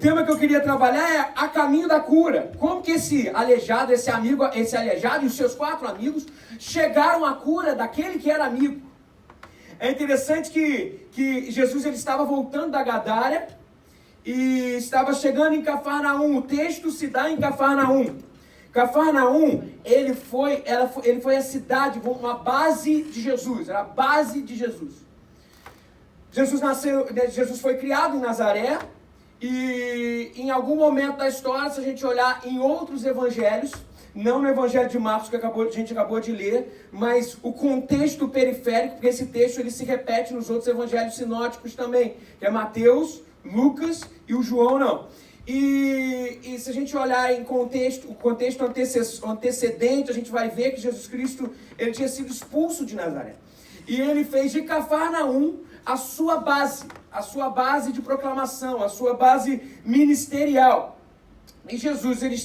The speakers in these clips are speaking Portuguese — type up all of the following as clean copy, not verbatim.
tema que eu queria trabalhar é a caminho da cura. Como que esse aleijado e os seus 4 amigos chegaram à cura daquele que era amigo. É interessante que Jesus ele estava voltando da Gadária e estava chegando em Cafarnaum. O texto se dá em Cafarnaum. Cafarnaum, ele foi a cidade, uma base de Jesus, era a base de Jesus. Jesus foi criado em Nazaré e em algum momento da história, se a gente olhar em outros evangelhos, não no evangelho de Marcos que a gente acabou de ler, mas o contexto periférico, porque esse texto ele se repete nos outros evangelhos sinóticos também, que é Mateus, Lucas e o João não. E se a gente olhar em o contexto antecedente, a gente vai ver que Jesus Cristo ele tinha sido expulso de Nazaré. E ele fez de Cafarnaum a sua base de proclamação, a sua base ministerial. E Jesus ele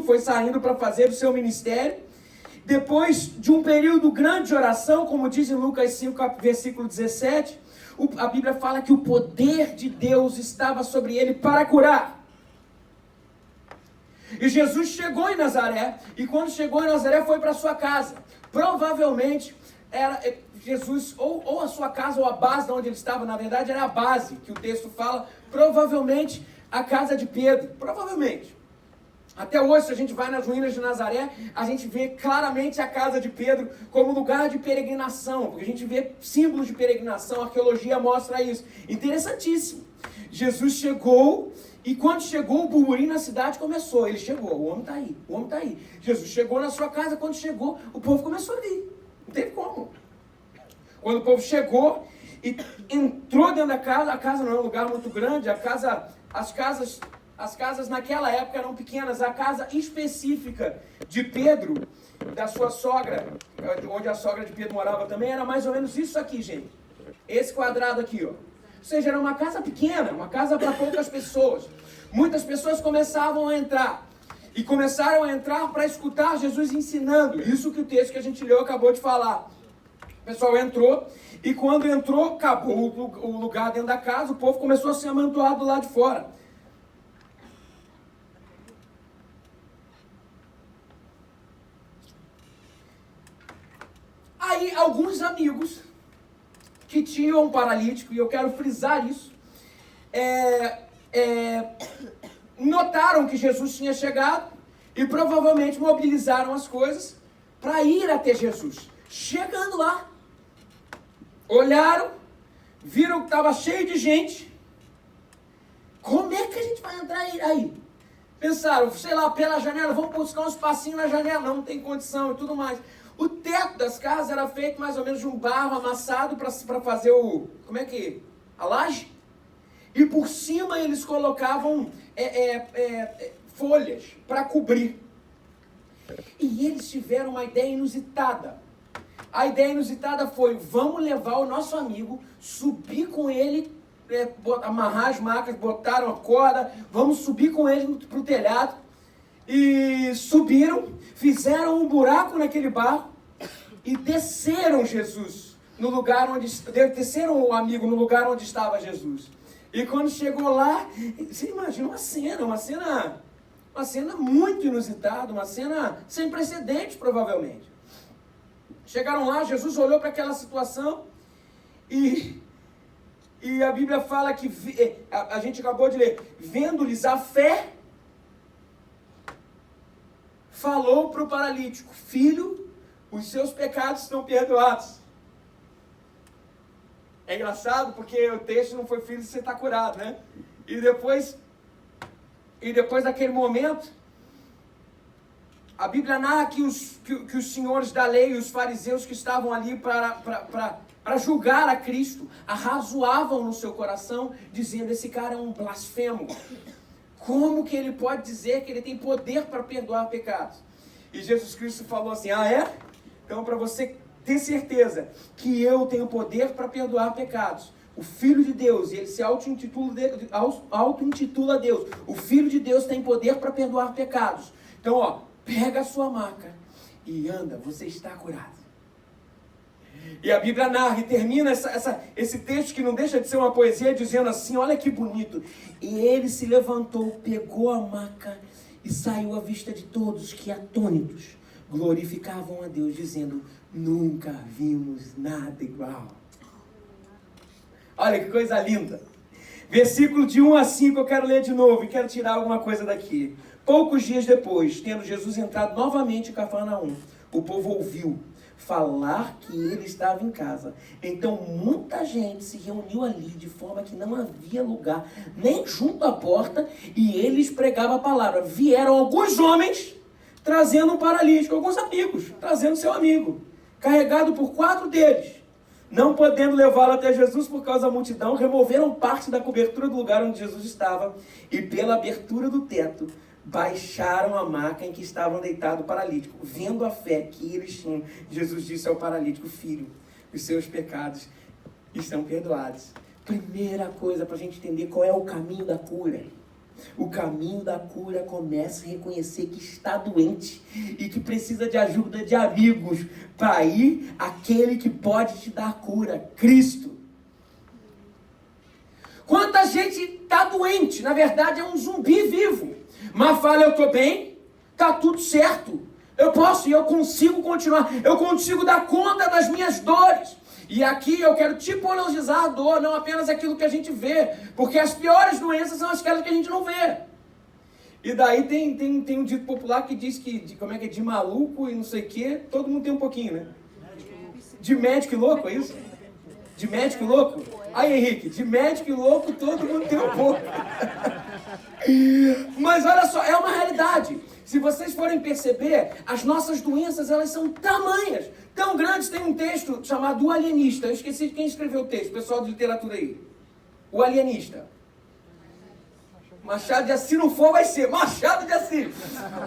foi saindo para fazer o seu ministério. Depois de um período grande de oração, como diz em Lucas 5, versículo 17, a Bíblia fala que o poder de Deus estava sobre ele para curar. E Jesus chegou em Nazaré, e quando chegou em Nazaré foi para sua casa. Provavelmente era Jesus, ou a sua casa, ou a base de onde ele estava, na verdade era a base que o texto fala, provavelmente a casa de Pedro, provavelmente. Até hoje, se a gente vai nas ruínas de Nazaré, a gente vê claramente a casa de Pedro como lugar de peregrinação, porque a gente vê símbolos de peregrinação, a arqueologia mostra isso. Interessantíssimo. Jesus chegou, e quando chegou, o burburinho na cidade começou. Ele chegou, o homem está aí. Jesus chegou na sua casa, quando chegou, o povo começou a vir. Não teve como. Quando o povo chegou e entrou dentro da casa, a casa não é um lugar muito grande, as casas naquela época eram pequenas. A casa específica de Pedro, da sua sogra, onde a sogra de Pedro morava também, era mais ou menos isso aqui, gente. Esse quadrado aqui, ó. Ou seja, era uma casa pequena, uma casa para poucas pessoas. Muitas pessoas começavam a entrar. E começaram a entrar para escutar Jesus ensinando. Isso que o texto que a gente leu acabou de falar. O pessoal entrou, e quando entrou, acabou o lugar dentro da casa, o povo começou a se amontoar do lado de fora. Aí, alguns amigos que tinham um paralítico, e eu quero frisar isso, notaram que Jesus tinha chegado e provavelmente mobilizaram as coisas para ir até Jesus. Chegando lá, olharam, viram que estava cheio de gente. Como é que a gente vai entrar aí? Pensaram, sei lá, pela janela, vamos buscar um espacinho na janela. Não tem condição e tudo mais. O teto das casas era feito mais ou menos de um barro amassado para fazer a laje. E por cima eles colocavam folhas para cobrir. E eles tiveram uma ideia inusitada. A ideia inusitada foi, vamos levar o nosso amigo, subir com ele, amarrar as macas, botaram a corda, vamos subir com ele para o telhado. E subiram, fizeram um buraco naquele barro e desceram Jesus no lugar desceram o amigo no lugar onde estava Jesus. E quando chegou lá, você imagina uma cena muito inusitada, uma cena sem precedentes provavelmente. Chegaram lá, Jesus olhou para aquela situação e a Bíblia fala que, a gente acabou de ler, vendo-lhes a fé, falou para o paralítico, filho, os seus pecados estão perdoados. É engraçado porque o texto não foi filho, você está curado, né? E depois daquele momento, a Bíblia narra que os senhores da lei, os fariseus que estavam ali para julgar a Cristo, arrazoavam no seu coração, dizendo, esse cara é um blasfemo. Como que ele pode dizer que ele tem poder para perdoar pecados? E Jesus Cristo falou assim, então para você ter certeza que eu tenho poder para perdoar pecados, o Filho de Deus, e ele se auto-intitula Deus, o Filho de Deus tem poder para perdoar pecados. Então, pega a sua maca e anda, você está curado. E a Bíblia narra e termina esse texto que não deixa de ser uma poesia, dizendo assim, olha que bonito. E ele se levantou, pegou a maca e saiu à vista de todos que, atônitos, glorificavam a Deus, dizendo, nunca vimos nada igual. Olha que coisa linda. Versículo de 1 a 5 eu quero ler de novo e quero tirar alguma coisa daqui. Poucos dias depois, tendo Jesus entrado novamente em Cafarnaum, o povo ouviu falar que ele estava em casa. Então muita gente se reuniu ali, de forma que não havia lugar nem junto à porta, e eles pregavam a palavra. Vieram alguns homens trazendo um paralítico, alguns amigos, trazendo seu amigo, carregado por 4 deles. Não podendo levá-lo até Jesus por causa da multidão, removeram parte da cobertura do lugar onde Jesus estava e pela abertura do teto baixaram a maca em que estavam deitado o paralítico. Vendo a fé que eles tinham, Jesus disse ao paralítico, filho, os seus pecados estão perdoados. Primeira coisa para a gente entender qual é o caminho da cura. O caminho da cura começa a reconhecer que está doente e que precisa de ajuda de amigos para ir àquele que pode te dar cura, Cristo. Quanta gente está doente, na verdade é um zumbi vivo, mas fala, eu estou bem, está tudo certo, eu posso e eu consigo continuar, eu consigo dar conta das minhas dores. E aqui eu quero tipologizar a dor, não apenas aquilo que a gente vê, porque as piores doenças são aquelas que a gente não vê. E daí tem um dito popular que diz que, como é que é, de maluco e não sei o quê, todo mundo tem um pouquinho, né? De médico e louco, é isso? De médico e louco? Aí, Henrique, de médico e louco todo mundo tem um pouco. Mas olha só, é uma realidade. Se vocês forem perceber, as nossas doenças, elas são tamanhas, tão grandes. Tem um texto chamado O Alienista. Eu esqueci de quem escreveu o texto, pessoal de literatura aí. O Alienista. Machado de Assis, se não for, vai ser Machado de Assis.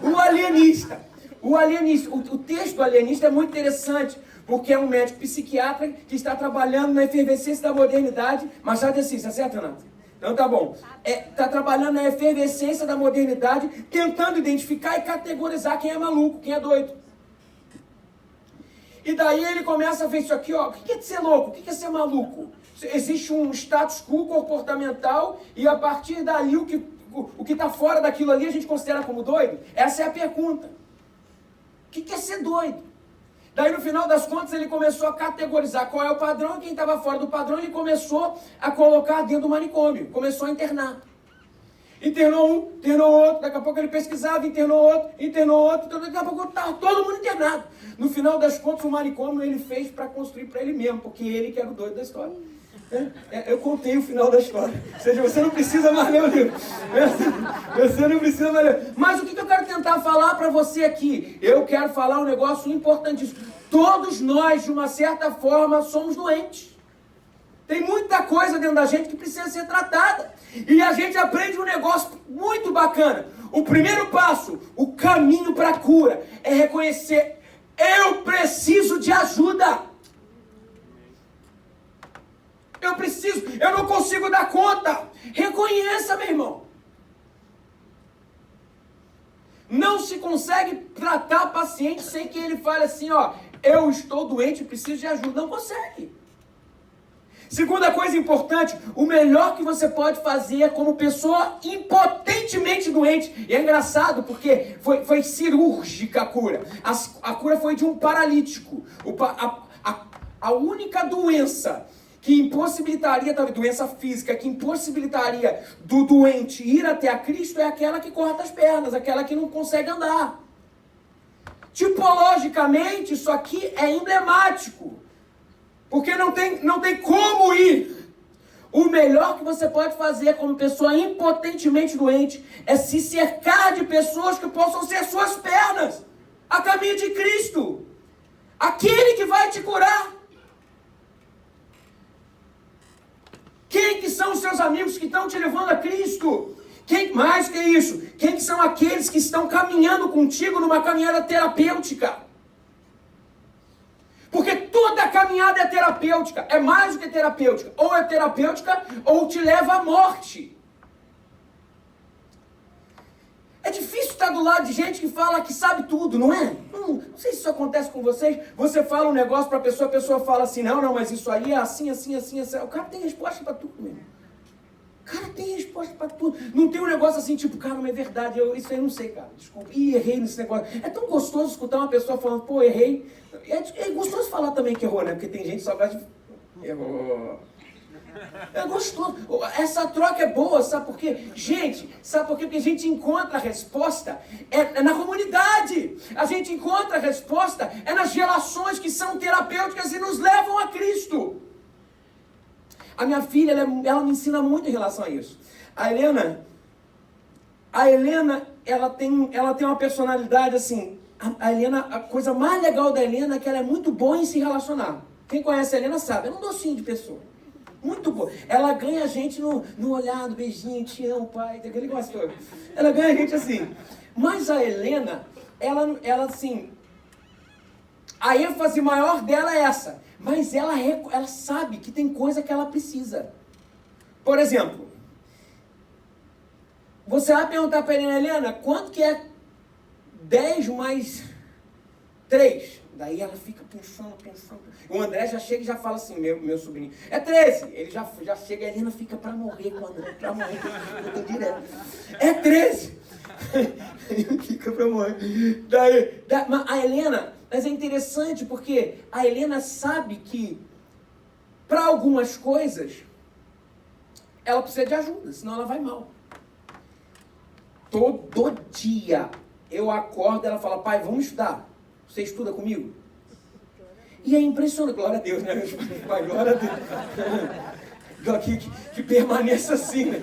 O Alienista. O Alienista. O texto do Alienista é muito interessante, porque é um médico psiquiatra que está trabalhando na efervescência da modernidade. Machado de Assis, tá certo, Renato? Então tá bom. Está trabalhando na efervescência da modernidade, tentando identificar e categorizar quem é maluco, quem é doido. E daí ele começa a ver isso aqui, ó. O que é ser louco? O que é ser maluco? Existe um status quo comportamental e a partir dali o que está fora daquilo ali a gente considera como doido? Essa é a pergunta. O que é ser doido? Daí no final das contas ele começou a categorizar qual é o padrão e quem estava fora do padrão ele começou a colocar dentro do manicômio, começou a internar. Internou um, internou outro, daqui a pouco ele pesquisava, internou outro, daqui a pouco estava todo mundo internado. No final das contas o manicômio ele fez para construir para ele mesmo, porque ele que era o doido da história. Eu contei o final da história. Ou seja, você não precisa mais ler o livro. Você não precisa mais ler. Mas o que eu quero tentar falar para você aqui? Eu quero falar um negócio importantíssimo. Todos nós, de uma certa forma, somos doentes. Tem muita coisa dentro da gente que precisa ser tratada. E a gente aprende um negócio muito bacana. O primeiro passo, o caminho para a cura, é reconhecer: eu preciso de ajuda. Eu não consigo dar conta. Reconheça, meu irmão. Não se consegue tratar paciente sem que ele fale assim, ó, eu estou doente, preciso de ajuda. Não consegue. Segunda coisa importante, o melhor que você pode fazer como pessoa impotentemente doente. E é engraçado porque foi cirúrgica a cura. A cura foi de um paralítico. A única doença que impossibilitaria, doença física, que impossibilitaria do doente ir até a Cristo é aquela que corta as pernas, aquela que não consegue andar. Tipologicamente, isso aqui é emblemático, porque não tem como ir. O melhor que você pode fazer como pessoa impotentemente doente é se cercar de pessoas que possam ser suas pernas, a caminho de Cristo, aquele que vai te curar. Quem que são os seus amigos que estão te levando a Cristo? Mais que isso? Quem que são aqueles que estão caminhando contigo numa caminhada terapêutica? Porque toda caminhada é terapêutica, é mais do que terapêutica. Ou é terapêutica ou te leva à morte. É difícil estar do lado de gente que fala que sabe tudo, não é? Não sei se isso acontece com vocês. Você fala um negócio para a pessoa fala assim, não, mas isso aí é assim, assim, assim, assim. O cara tem resposta para tudo, meu irmão. O cara tem resposta para tudo. Não tem um negócio assim, tipo, cara, não é verdade, isso aí eu não sei, cara. Desculpa, errei nesse negócio. É tão gostoso escutar uma pessoa falando, pô, errei. É gostoso falar também que errou, né? Porque tem gente que só gosta de... Errou. É gostoso. Essa troca é boa, sabe por quê? Gente, sabe por quê? Porque a gente encontra a resposta na comunidade. A gente encontra a resposta nas relações que são terapêuticas e nos levam a Cristo. A minha filha, ela me ensina muito em relação a isso. A Helena, ela tem uma personalidade assim. A Helena, a coisa mais legal da Helena é que ela é muito boa em se relacionar. Quem conhece a Helena sabe, ela é um docinho de pessoa. Muito boa. Ela ganha a gente no olhar, no beijinho, te amo, pai, aquele negócio todo. Ela ganha a gente assim. Mas a Helena, ela assim, a ênfase maior dela é essa. Mas ela sabe que tem coisa que ela precisa. Por exemplo, você vai perguntar para a Helena, quanto que é 10 mais 3? Daí ela fica pensando. O André já chega e já fala assim, meu sobrinho, é 13. Ele já chega, a Helena fica para morrer com o André, para morrer, eu tô direto. É 13. Ele fica para morrer. A Helena, mas é interessante porque a Helena sabe que para algumas coisas ela precisa de ajuda, senão ela vai mal. Todo dia eu acordo e ela fala, pai, vamos estudar. Você estuda comigo? E é impressionante. Glória a Deus, né? Pai, glória a Deus. Que permaneça assim, né?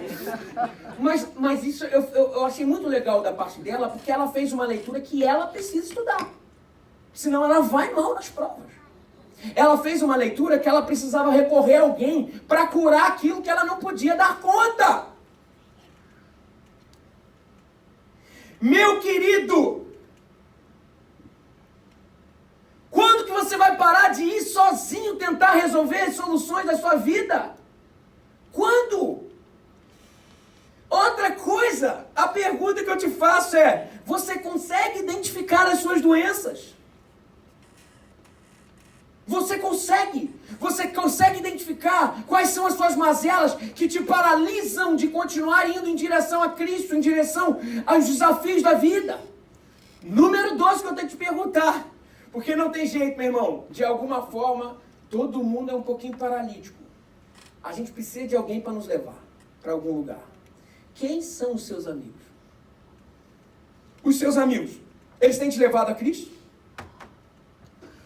Mas isso eu achei muito legal da parte dela, porque ela fez uma leitura que ela precisa estudar. Senão ela vai mal nas provas. Ela fez uma leitura que ela precisava recorrer a alguém para curar aquilo que ela não podia dar conta. Meu querido, quando que você vai parar de ir sozinho tentar resolver as soluções da sua vida? Quando? Outra coisa, a pergunta que eu te faço é, você consegue identificar as suas doenças? Você consegue identificar quais são as suas mazelas que te paralisam de continuar indo em direção a Cristo, em direção aos desafios da vida? Número 2 que eu tenho que te perguntar, porque não tem jeito, meu irmão, de alguma forma, todo mundo é um pouquinho paralítico. A gente precisa de alguém para nos levar para algum lugar. Quem são os seus amigos? Os seus amigos, eles têm te levado a Cristo?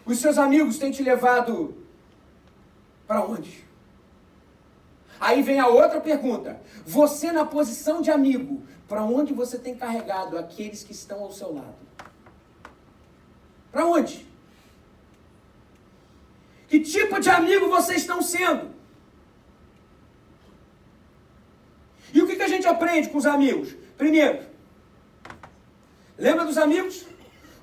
Os seus amigos têm te levado para onde? Aí vem a outra pergunta. Você na posição de amigo, para onde você tem carregado aqueles que estão ao seu lado? Para onde? Que tipo de amigo vocês estão sendo? E o que a gente aprende com os amigos? Primeiro, lembra dos amigos?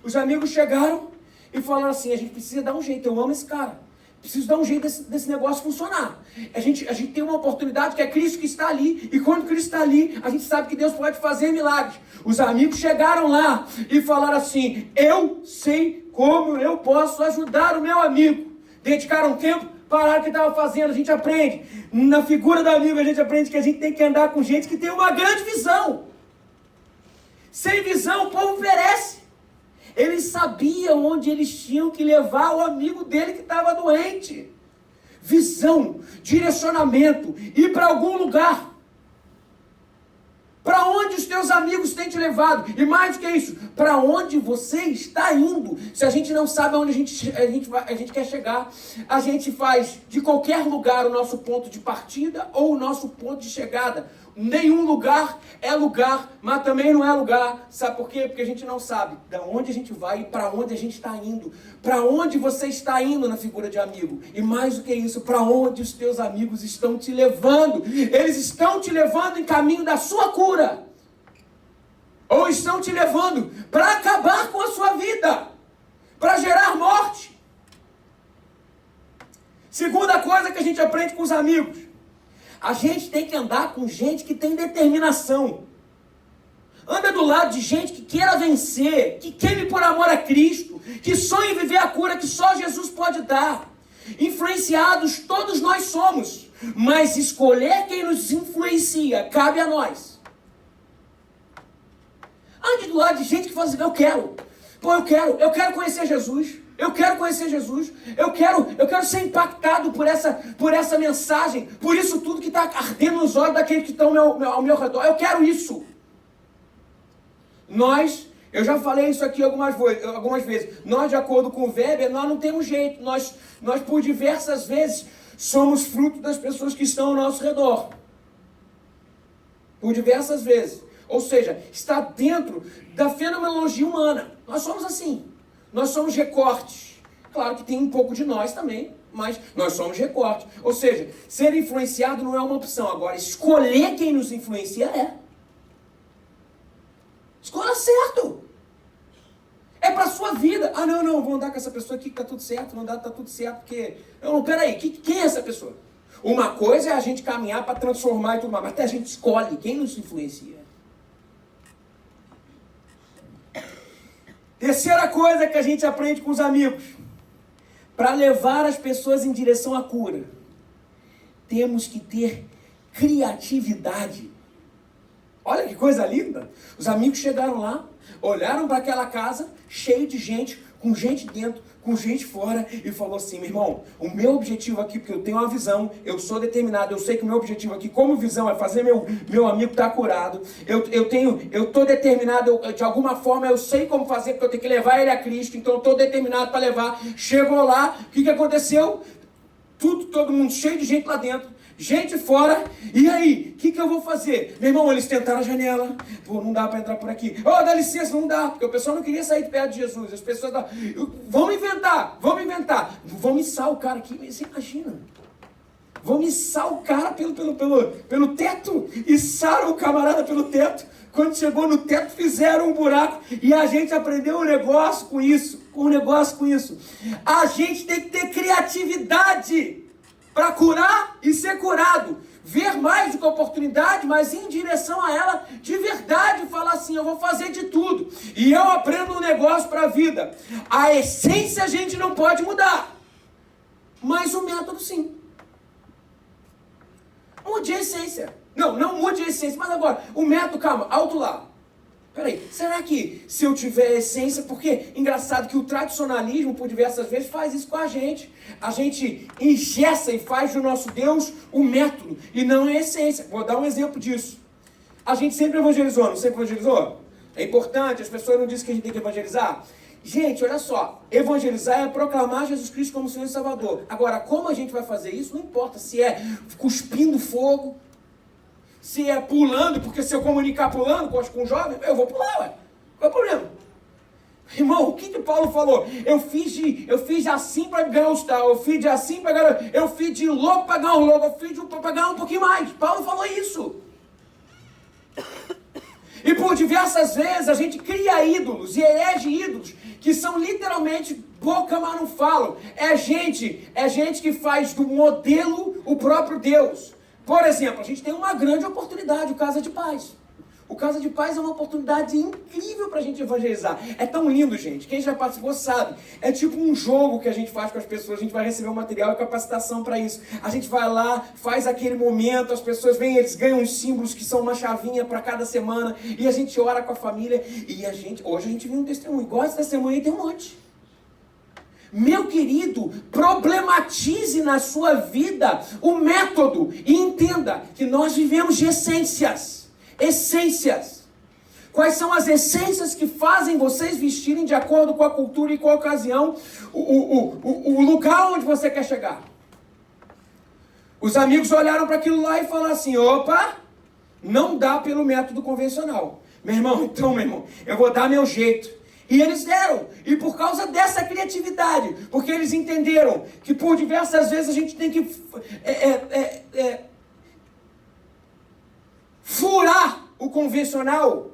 Os amigos chegaram e falaram assim, a gente precisa dar um jeito, eu amo esse cara. Preciso dar um jeito desse negócio funcionar. A gente tem uma oportunidade que é Cristo que está ali, e quando Cristo está ali, a gente sabe que Deus pode fazer milagres. Os amigos chegaram lá e falaram assim, eu sei como eu posso ajudar o meu amigo. Dedicaram tempo, pararam o que estava fazendo. A gente aprende, na figura do amigo, a gente aprende que a gente tem que andar com gente que tem uma grande visão. Sem visão, o povo perece. Eles sabiam onde eles tinham que levar o amigo dele que estava doente. Visão, direcionamento, ir para algum lugar. Para onde os teus amigos têm te levado? E mais do que isso, para onde você está indo? Se a gente não sabe aonde a gente quer chegar, a gente faz de qualquer lugar o nosso ponto de partida ou o nosso ponto de chegada. Nenhum lugar é lugar, mas também não é lugar. Sabe por quê? Porque a gente não sabe de onde a gente vai e para onde a gente está indo. Para onde você está indo na figura de amigo. E mais do que isso, para onde os teus amigos estão te levando. Eles estão te levando em caminho da sua cura. Ou estão te levando para acabar com a sua vida. Para gerar morte. Segunda coisa que a gente aprende com os amigos. A gente tem que andar com gente que tem determinação. Anda do lado de gente que queira vencer, que queime por amor a Cristo, que sonhe viver a cura que só Jesus pode dar. Influenciados todos nós somos, mas escolher quem nos influencia cabe a nós. Ande do lado de gente que fala assim, eu quero conhecer Jesus. Eu quero conhecer Jesus, eu quero ser impactado por essa mensagem, por isso tudo que está ardendo nos olhos daqueles que estão ao meu redor. Eu quero isso. Eu já falei isso aqui algumas vezes, nós de acordo com o Weber, nós não temos jeito, nós por diversas vezes somos fruto das pessoas que estão ao nosso redor. Por diversas vezes. Ou seja, está dentro da fenomenologia humana. Nós somos assim. Nós somos recortes. Claro que tem um pouco de nós também, mas nós somos recortes. Ou seja, ser influenciado não é uma opção. Agora, escolher quem nos influencia é. Escolha certo. É para a sua vida. Ah, não, vou andar com essa pessoa aqui que está tudo certo, vou andar, está tudo certo, porque... Não, peraí, quem é essa pessoa? Uma coisa é a gente caminhar para transformar e tudo mais, mas até a gente escolhe quem nos influencia. Terceira coisa que a gente aprende com os amigos. Para levar as pessoas em direção à cura, temos que ter criatividade. Olha que coisa linda. Os amigos chegaram lá, olharam para aquela casa, cheio de gente, com gente dentro, com gente fora, e falou assim, meu irmão, o meu objetivo aqui, porque eu tenho uma visão, eu sou determinado, eu sei que o meu objetivo aqui, como visão, é fazer meu amigo estar curado, eu estou determinado, de alguma forma, eu sei como fazer, porque eu tenho que levar ele a Cristo, então eu estou determinado para levar. Chegou lá, o que aconteceu? Todo mundo cheio de gente lá dentro, gente fora, e aí, o que eu vou fazer? Meu irmão, eles tentaram a janela, pô, não dá para entrar por aqui, dá licença, não dá, porque o pessoal não queria sair de perto de Jesus, as pessoas, vamos inventar, vamos içar o cara aqui, você imagina, vamos içar o cara pelo teto, içaram o camarada pelo teto, quando chegou no teto fizeram um buraco, e a gente aprendeu um negócio com isso, a gente tem que ter criatividade, para curar e ser curado. Ver mais do que a oportunidade, mas ir em direção a ela de verdade. Falar assim, eu vou fazer de tudo. E eu aprendo um negócio para a vida. A essência a gente não pode mudar. Mas o método sim. Mude a essência. Não mude a essência. Mas agora, o método, calma, alto lá. Peraí, será que se eu tiver essência, porque engraçado que o tradicionalismo, por diversas vezes, faz isso com a gente engessa e faz do nosso Deus o método, e não a essência. Vou dar um exemplo disso. A gente sempre evangelizou, não sempre evangelizou? É importante, as pessoas não dizem que a gente tem que evangelizar? Gente, olha só, evangelizar é proclamar Jesus Cristo como Senhor e Salvador. Agora, como a gente vai fazer isso, não importa se é cuspindo fogo, se é pulando, porque se eu comunicar pulando com um jovem, eu vou pular, ué. Qual é o problema? Irmão, o que Paulo falou? Eu fiz de assim para ganhar os tal, eu fiz de assim para ganhar, eu fiz de louco para ganhar um louco, eu fiz para ganhar um pouquinho mais. Paulo falou isso. E por diversas vezes a gente cria ídolos e elege ídolos que são literalmente boca, mas não falam. É gente que faz do modelo o próprio Deus. Por exemplo, a gente tem uma grande oportunidade, o Casa de Paz. O Casa de Paz é uma oportunidade incrível para a gente evangelizar. É tão lindo, gente. Quem já participou sabe. É tipo um jogo que a gente faz com as pessoas. A gente vai receber um material e capacitação para isso. A gente vai lá, faz aquele momento, as pessoas vêm, eles ganham uns símbolos que são uma chavinha para cada semana. E a gente ora com a família. E hoje a gente viu um testemunho. Igual esse testemunho aí tem um monte. Meu querido, problematize na sua vida o método e entenda que nós vivemos de essências. Essências. Quais são as essências que fazem vocês vestirem de acordo com a cultura e com a ocasião o lugar onde você quer chegar? Os amigos olharam para aquilo lá e falaram assim, opa, não dá pelo método convencional. Meu irmão, eu vou dar meu jeito. E eles deram, e por causa dessa criatividade, porque eles entenderam que por diversas vezes a gente tem que furar o convencional,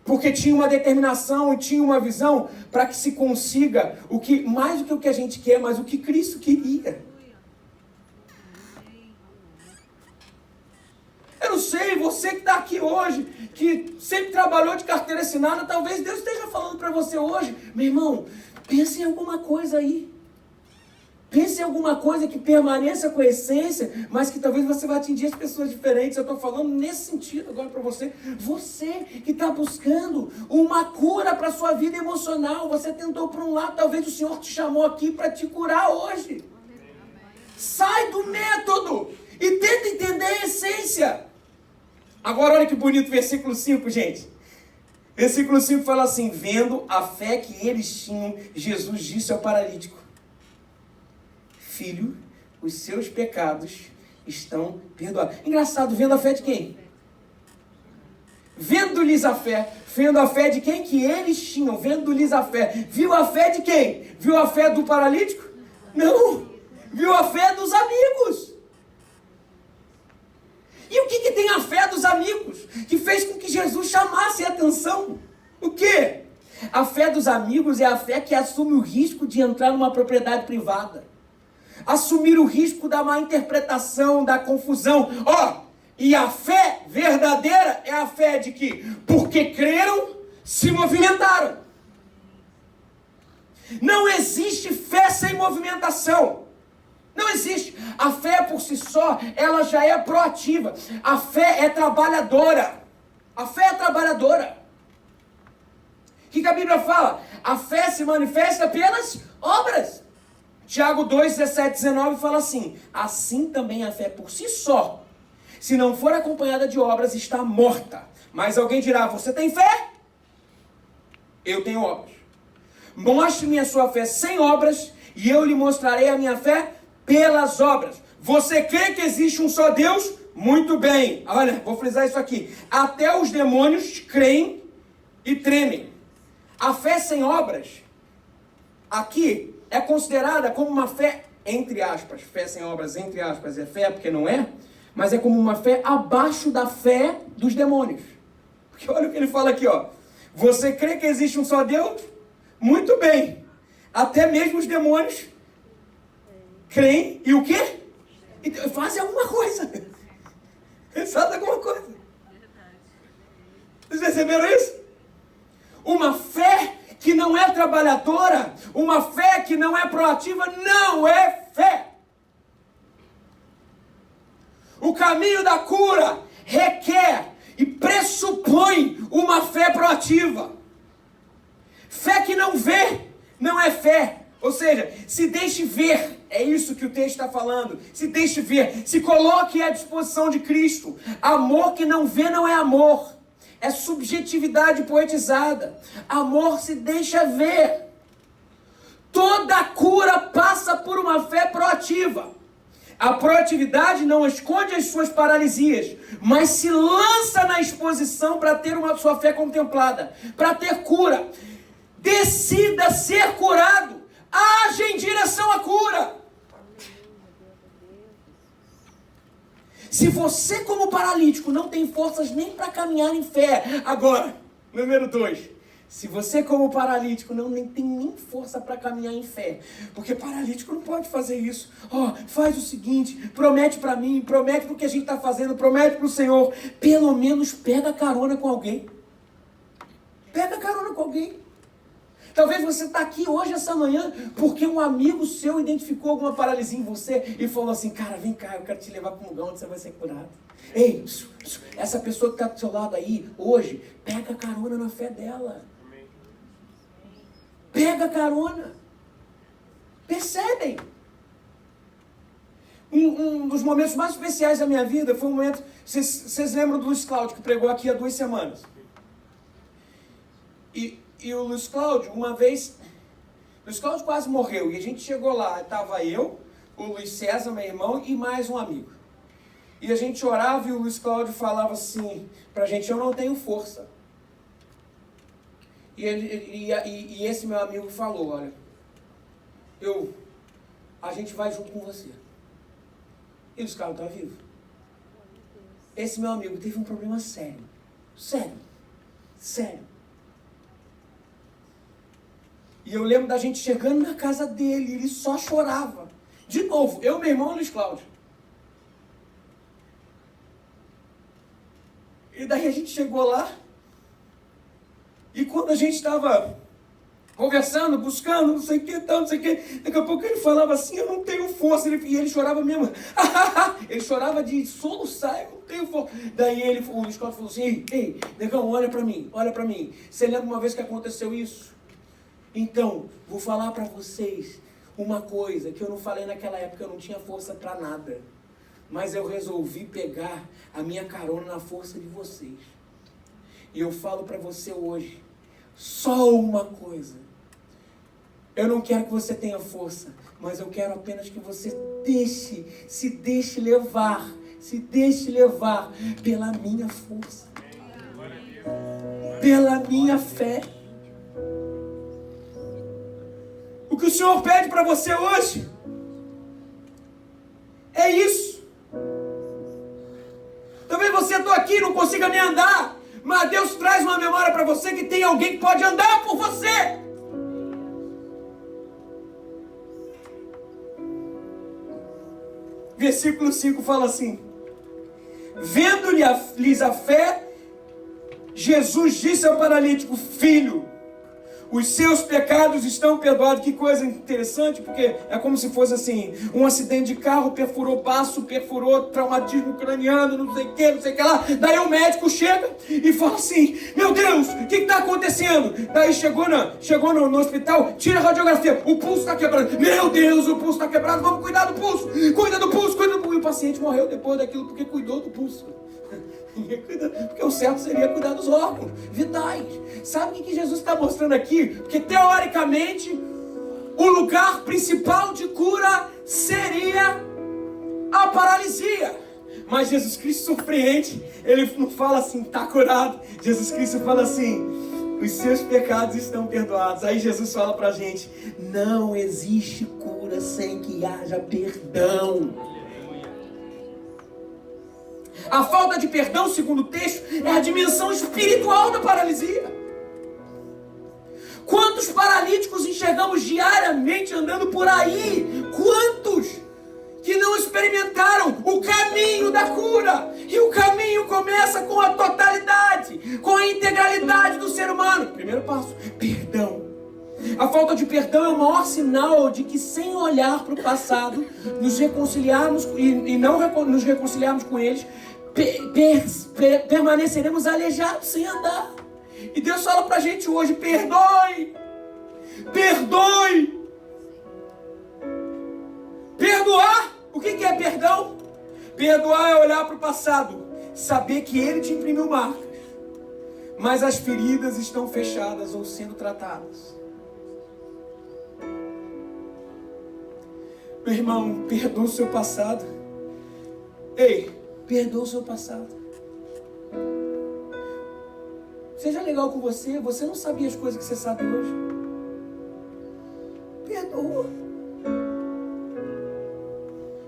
porque tinha uma determinação e tinha uma visão para que se consiga mais do que o que a gente quer, mas o que Cristo queria. Eu não sei, você que está aqui hoje, que sempre trabalhou de carteira assinada, talvez Deus esteja falando para você hoje, meu irmão, pense em alguma coisa aí. Pense em alguma coisa que permaneça com a essência, mas que talvez você vai atingir as pessoas diferentes. Eu estou falando nesse sentido agora para você. Você que está buscando uma cura para a sua vida emocional. Você tentou por um lado, talvez o Senhor te chamou aqui para te curar hoje. Sai do método e tenta entender a essência. Agora olha que bonito versículo 5, gente. Versículo 5 fala assim: vendo a fé que eles tinham, Jesus disse ao paralítico: filho, os seus pecados estão perdoados. Engraçado, vendo a fé de quem? Vendo-lhes a fé. Vendo a fé de quem? Que eles tinham. Vendo-lhes a fé. Viu a fé de quem? Viu a fé do paralítico? Não. Viu a fé dos amigos. E o que tem a fé dos amigos? Que fez com que Jesus chamasse a atenção? O quê? A fé dos amigos é a fé que assume o risco de entrar numa propriedade privada. Assumir o risco da má interpretação, da confusão. E a fé verdadeira é a fé de que, porque creram, se movimentaram. Não existe fé sem movimentação. Não existe. A fé por si só, ela já é proativa. A fé é trabalhadora. A fé é trabalhadora. O que a Bíblia fala? A fé se manifesta pelas obras. Tiago 2, 17, 19 fala assim: assim também a fé por si só, se não for acompanhada de obras, está morta. Mas alguém dirá: você tem fé? Eu tenho obras. Mostre-me a sua fé sem obras, e eu lhe mostrarei a minha fé pelas obras. Você crê que existe um só Deus? Muito bem. Olha, vou frisar isso aqui. Até os demônios creem e tremem. A fé sem obras, aqui, é considerada como uma fé, entre aspas, fé sem obras, entre aspas, é fé porque não é, mas é como uma fé abaixo da fé dos demônios. Porque olha o que ele fala aqui, você crê que existe um só Deus? Muito bem. Até mesmo os demônios creem e o quê? E fazem alguma coisa. Eles fazem alguma coisa. Vocês perceberam isso? Uma fé que não é trabalhadora, uma fé que não é proativa, não é fé. O caminho da cura requer e pressupõe uma fé proativa. Fé que não vê, não é fé. Ou seja, se deixe ver, é isso que o texto está falando. Se deixe ver, se coloque à disposição de Cristo. Amor que não vê não é amor. É subjetividade poetizada. Amor se deixa ver. Toda cura passa por uma fé proativa. A proatividade não esconde as suas paralisias, mas se lança na exposição para ter uma sua fé contemplada, para ter cura. Decida ser curado. Haja em direção à cura. Se você, como paralítico, não tem forças nem para caminhar em fé. Agora, número 2. Se você, como paralítico, não tem nem força para caminhar em fé. Porque paralítico não pode fazer isso. Faz o seguinte, promete para mim, promete para o que a gente está fazendo, promete para o Senhor. Pelo menos pega carona com alguém. Pega carona com alguém. Talvez você está aqui hoje, essa manhã, porque um amigo seu identificou alguma paralisia em você e falou assim: cara, vem cá, eu quero te levar para um lugar onde você vai ser curado. Ei, essa pessoa que está do seu lado aí, hoje, pega carona na fé dela. Pega carona. Percebem? Um dos momentos mais especiais da minha vida foi um momento... Vocês lembram do Luiz Cláudio, que pregou aqui há 2 semanas? E o Luiz Cláudio, uma vez... Luiz Cláudio quase morreu. E a gente chegou lá, estava eu, o Luiz César, meu irmão, e mais um amigo. E a gente orava e o Luiz Cláudio falava assim pra gente: eu não tenho força. E esse meu amigo falou: olha, a gente vai junto com você. E o Luiz Cláudio está vivo. Esse meu amigo teve um problema sério. Sério. E eu lembro da gente chegando na casa dele, ele só chorava. De novo, eu, meu irmão e o Luiz Cláudio. E daí a gente chegou lá, e quando a gente estava conversando, buscando, não sei o que, tal, não sei o que, daqui a pouco ele falava assim, eu não tenho força, e ele chorava mesmo, ele chorava de soluçar, eu não tenho força. Daí o Scott falou assim, ei, negão, olha pra mim, você lembra uma vez que aconteceu isso? Então, vou falar pra vocês uma coisa que eu não falei naquela época, eu não tinha força pra nada, mas eu resolvi pegar a minha carona na força de vocês. E eu falo pra você hoje, só uma coisa, eu não quero que você tenha força, mas eu quero apenas que você se deixe levar pela minha força, pela minha fé. O que o Senhor pede para você hoje é isso. Talvez você está aqui e não consiga nem andar, mas Deus traz uma memória para você que tem alguém que pode andar por você. Versículo 5 fala assim: vendo-lhes a fé, Jesus disse ao paralítico, filho, os seus pecados estão perdoados. Que coisa interessante, porque é como se fosse assim, um acidente de carro, perfurou baço, perfurou traumatismo craniano, não sei o que lá. Daí o médico chega e fala assim, meu Deus, o que está acontecendo? Daí chegou no hospital, tira a radiografia, o pulso está quebrado. Meu Deus, o pulso está quebrado, vamos cuidar do pulso. Cuida do pulso. E o paciente morreu depois daquilo porque cuidou do pulso. Porque o certo seria cuidar dos órgãos vitais. Sabe o que Jesus está mostrando aqui? Porque teoricamente o lugar principal de cura seria a paralisia. Mas Jesus Cristo surpreende. Ele não fala assim, está curado. Jesus Cristo fala assim, os seus pecados estão perdoados. Aí Jesus fala pra gente, não existe cura sem que haja perdão. A falta de perdão, segundo o texto, é a dimensão espiritual da paralisia. Quantos paralíticos enxergamos diariamente andando por aí? Quantos que não experimentaram o caminho da cura? E o caminho começa com a totalidade, com a integralidade do ser humano. Primeiro passo, perdão. A falta de perdão é o maior sinal de que, sem olhar para o passado, nos reconciliarmos e não nos reconciliarmos com eles, permaneceremos aleijados sem andar. E Deus fala pra gente hoje, perdoe. Perdoar, o que é perdão? Perdoar é olhar para o passado, saber que Ele te imprimiu marcas, mas as feridas estão fechadas ou sendo tratadas. Meu irmão, perdoa o seu passado. Ei, perdoa o seu passado. Seja legal com você. Você não sabia as coisas que você sabe hoje. Perdoa.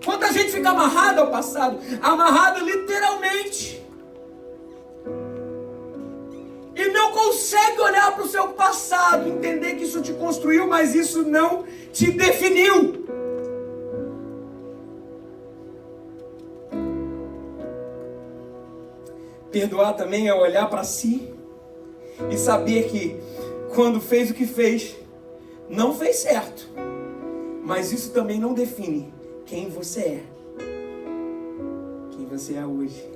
Quanta gente fica amarrada ao passado, amarrada literalmente, e não consegue olhar para o seu passado, entender que isso te construiu, mas isso não te definiu. Perdoar também é olhar para si e saber que quando fez o que fez, não fez certo, mas isso também não define quem você é. Quem você é hoje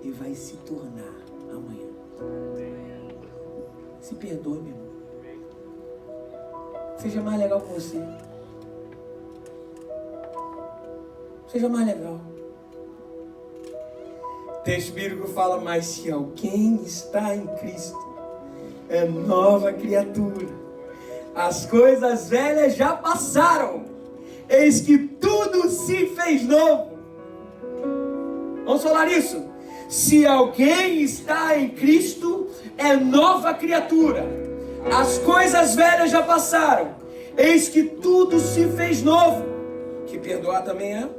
e vai se tornar amanhã. Se perdoe, meu irmão. Seja mais legal com você. Seja mais legal. O texto bíblico fala, mas se alguém está em Cristo, é nova criatura. As coisas velhas já passaram, eis que tudo se fez novo. Vamos falar isso? Se alguém está em Cristo, é nova criatura. As coisas velhas já passaram, eis que tudo se fez novo. Que perdoar também é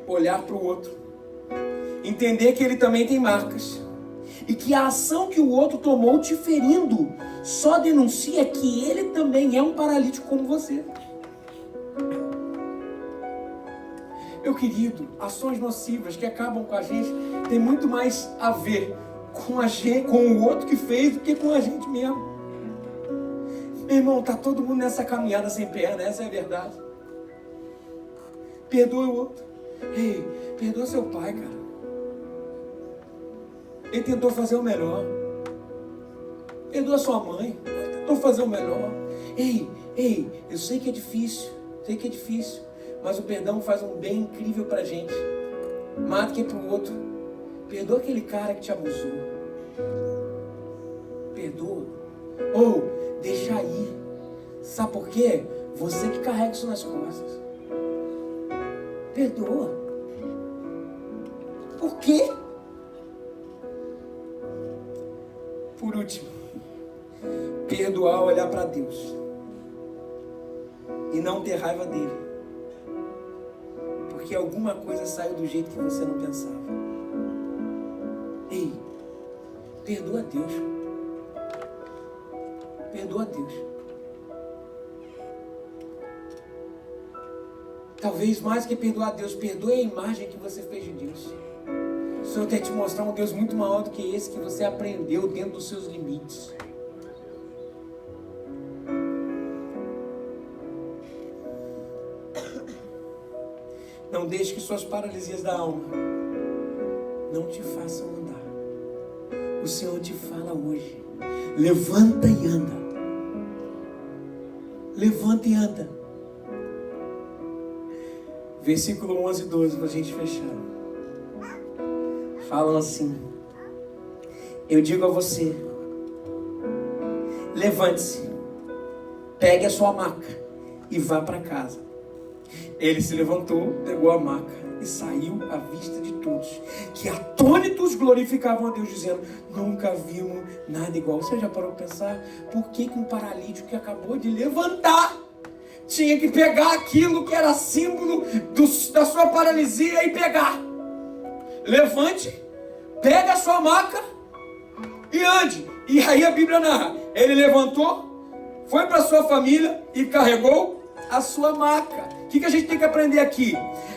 olhar para o outro, entender que ele também tem marcas, e que a ação que o outro tomou te ferindo só denuncia que ele também é um paralítico como você. Meu querido, ações nocivas que acabam com a gente tem muito mais a ver com a gente, com o outro que fez, do que com a gente mesmo. Meu irmão, tá todo mundo nessa caminhada sem perna, essa é a verdade. Perdoa o outro. Ei, perdoa seu pai, cara. Ele tentou fazer o melhor. Perdoa sua mãe. Ele tentou fazer o melhor. Ei, eu sei que é difícil. Mas o perdão faz um bem incrível pra gente. Mais do que pro outro. Perdoa aquele cara que te abusou. Perdoa. Ou deixa aí. Sabe por quê? Você que carrega isso nas costas. Perdoa. Por quê? Por último, perdoar, olhar para Deus e não ter raiva dele, porque alguma coisa saiu do jeito que você não pensava. Ei, perdoa Deus. Perdoa Deus. Talvez mais que perdoar Deus, perdoe a imagem que você fez de Deus. O Senhor quer te mostrar um Deus muito maior do que esse que você aprendeu dentro dos seus limites. Não deixe que suas paralisias da alma não te façam andar. O Senhor te fala hoje: levanta e anda. Levanta e anda. Versículo 11 e 12 para a gente fechar. Falam assim: eu digo a você, levante-se, pegue a sua maca e vá para casa. Ele se levantou, pegou a maca e saiu à vista de todos, que atônitos glorificavam a Deus, dizendo: nunca vimos nada igual. Você já parou para pensar por que um paralítico que acabou de levantar tinha que pegar aquilo que era símbolo da sua paralisia e pegar? Levante, pega a sua maca e ande. E aí a Bíblia narra: ele levantou, foi para sua família e carregou a sua maca. O que a gente tem que aprender aqui?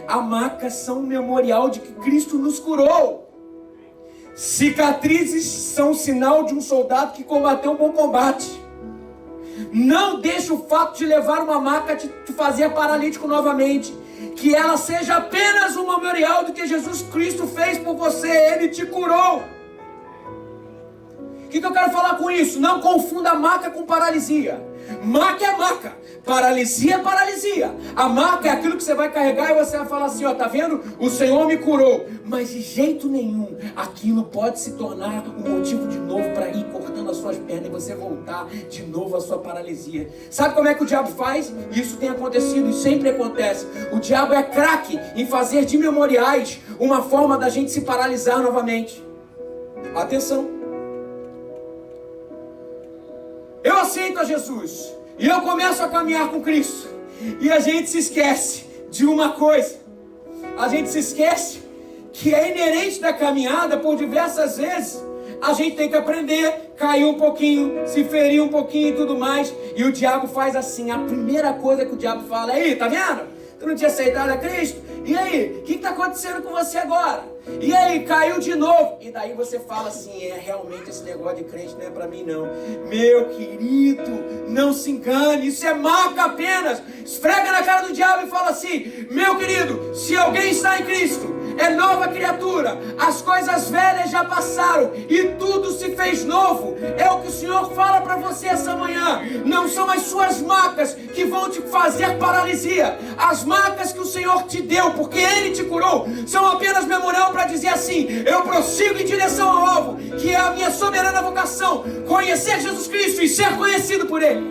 A maca são um memorial de que Cristo nos curou. Cicatrizes são um sinal de um soldado que combateu um bom combate. Não deixe o fato de levar uma maca te fazer paralítico novamente. Que ela seja apenas um memorial do que Jesus Cristo fez por você. Ele te curou. O que eu quero falar com isso? Não confunda maca com paralisia. Maca é maca, paralisia é paralisia. A maca é aquilo que você vai carregar e você vai falar assim: ó, tá vendo? O Senhor me curou. Mas de jeito nenhum aquilo pode se tornar um motivo de novo para ir cortando as suas pernas e você voltar de novo à sua paralisia. Sabe como é que o diabo faz? Isso tem acontecido e sempre acontece. O diabo é craque em fazer de memoriais uma forma da gente se paralisar novamente. Atenção. Eu aceito a Jesus e eu começo a caminhar com Cristo, e a gente se esquece de uma coisa. A gente se esquece que é inerente da caminhada. Por diversas vezes a gente tem que aprender, cair um pouquinho, se ferir um pouquinho e tudo mais. E o diabo faz assim. A primeira coisa que o diabo fala: aí, tá vendo? Tu não tinha aceitado a Cristo? E aí, o que está acontecendo com você agora? E aí, caiu de novo. E daí você fala assim: realmente esse negócio de crente não é para mim não. Meu querido, não se engane, isso é maca apenas. Esfrega na cara do diabo e fala assim: meu querido, se alguém está em Cristo, é nova criatura. As coisas velhas já passaram e tudo se fez novo. É o que o Senhor fala para você essa manhã. Não são as suas macas que vão te fazer paralisia. As macas que o Senhor te deu, porque Ele te curou, são apenas memorial para dizer assim: eu prossigo em direção ao alvo, que é a minha soberana vocação, conhecer Jesus Cristo e ser conhecido por Ele.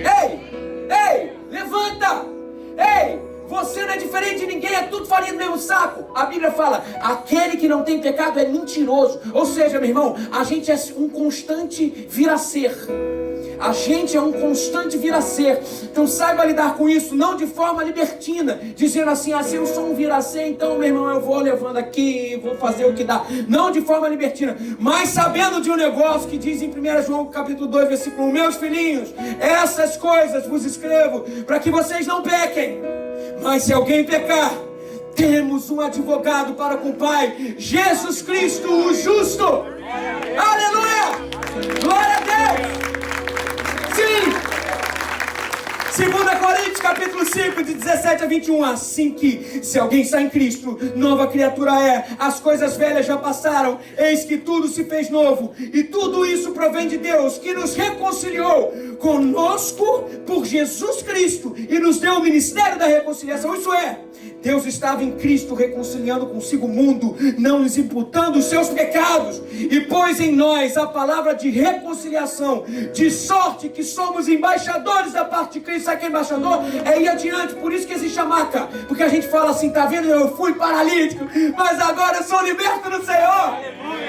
Ei, levanta. Ei, você não é diferente de ninguém, é tudo farinha do mesmo saco. A Bíblia fala: aquele que não tem pecado é mentiroso. Ou seja, meu irmão, a gente é um constante vir a ser. A gente é um constante vir a ser. Então saiba lidar com isso, não de forma libertina, dizendo assim: se eu sou um vir a ser, então, meu irmão, eu vou levando aqui, vou fazer o que dá. Não de forma libertina, mas sabendo de um negócio que diz em 1 João capítulo 2, versículo 1: meus filhinhos, essas coisas vos escrevo para que vocês não pequem. Mas se alguém pecar, Temos um advogado para com o Pai, Jesus Cristo, o justo. Aleluia! Glória a Deus! Sim! 2 Coríntios capítulo 5, de 17 a 21. Assim que, se alguém está em Cristo, nova criatura é. As coisas velhas já passaram, eis que tudo se fez novo. E tudo isso provém de Deus, que nos reconciliou conosco por Jesus Cristo e nos deu o ministério da reconciliação. Isso é, Deus estava em Cristo reconciliando consigo o mundo, não nos imputando os seus pecados, e pôs em nós a palavra de reconciliação, de sorte que somos embaixadores da parte de Cristo. Sabe que é embaixador? É ir adiante. Por isso que existe a marca, porque a gente fala assim, tá vendo, eu fui paralítico, mas agora eu sou liberto no Senhor.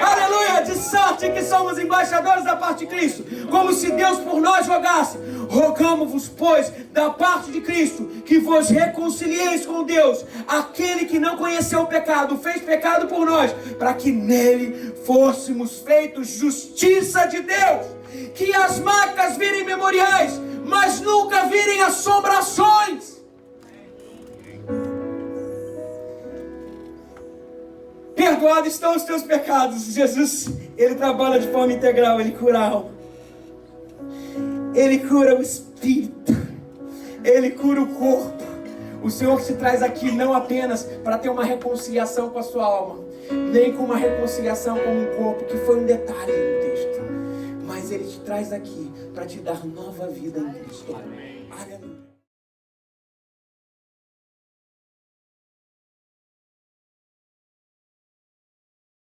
Aleluia! De sorte que somos embaixadores da parte de Cristo, como se Deus por nós rogasse. Rogamo-vos, pois, da parte de Cristo, que vos reconcilieis com Deus. Aquele que não conheceu o pecado, fez pecado por nós, para que nele fôssemos feitos justiça de Deus. Que as marcas virem memoriais, mas nunca virem assombrações. Perdoados estão os teus pecados. Jesus, Ele trabalha de forma integral. Ele cura a alma, Ele cura o espírito, Ele cura o corpo. O Senhor te traz aqui não apenas para ter uma reconciliação com a sua alma, nem com uma reconciliação com um corpo, que foi um detalhe no texto, mas Ele te traz aqui para te dar nova vida em Cristo. Aleluia.